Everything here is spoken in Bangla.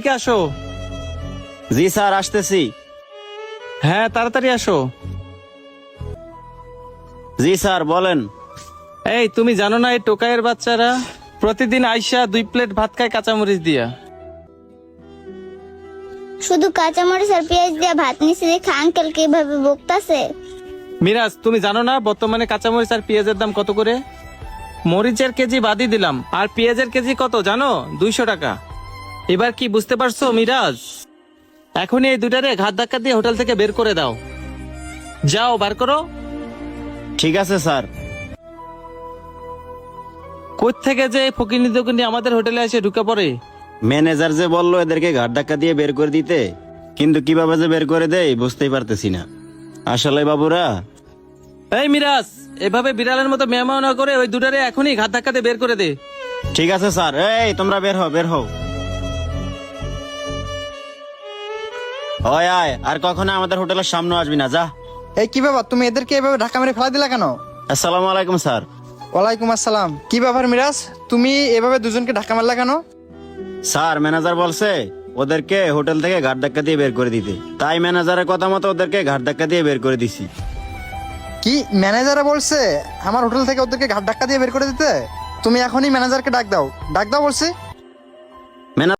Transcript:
এদিকে আসো। জি স্যার, আসতেছি। হ্যাঁ, তাড়াতাড়ি আসো। জি স্যার, বলেন। এই তুমি জানো না এই টোকাইয়ের বাচ্চারা প্রতিদিন আইসা 2 প্লেট ভাত খায় কাঁচামরিচ দিয়া। শুধু কাঁচামরিচ আর পেঁয়াজ দিয়ে ভাত নিচে দেখে আঙ্কেল কিভাবে বকতাছে। মিরাজ, তুমি জানো না বর্তমানে কাঁচামরিচ আর পেঁয়াজের দাম কত করে? মরিচের কেজি বাদই দিলাম, আর পেঁয়াজের কেজি কত জানো? 200 টাকা। এবার কি বুঝতে পারছো মিরাজ? এখনই এই দুটারে ঘাত ধাক্কা দিয়ে হোটেল থেকে বের করে দাও। যাও, বার করো। ঠিক আছে স্যার। কোথ থেকে যে এই ফকিনি দোকানি আমাদের হোটেলে এসে ঢুকে পড়ে। ম্যানেজার যে বললো এদেরকে ঘাট ধাক্কা দিয়ে বের করে দিতে, কিন্তু কিভাবে যে বের করে দেয় বুঝতেই পারতেছি না। আসলে বাবুরা, এই মিরাজ, এভাবে বিড়ালের মতো মেহমান না করে ওই দুটারে এখনই ঘাত ধাক্কা দিয়ে বের করে দে। ঠিক আছে স্যার। এই তোমরা বের হও, বের হও। ওই আয়, আর কখনো আমাদের হোটেলের সামনে আসবি না, যা। এই কি ব্যাপার, তুমি এদেরকে এভাবে ধাক্কা মেরে ফেলা দিলা কেন? আসসালামু আলাইকুম স্যার। ওয়ালাইকুম আসসালাম। কি ব্যাপার মিরাজ, তুমি এভাবে দুজনকে ধাক্কা মারলা কেন? স্যার, ম্যানেজার বলছে ওদেরকে হোটেল থেকে ঘাট ধাক্কা দিয়ে বের করে দিতে, তাই ম্যানেজারের কথা মতো ওদেরকে ঘাট ধাক্কা দিয়ে বের করে দিছি। কি ম্যানেজারে বলছে আমার হোটেল থেকে ওদেরকে ঘাট ধাক্কা দিয়ে বের করে দিতে? তুমি এখনই ম্যানেজারকে ডাক দাও, ডাক দাও বলছি।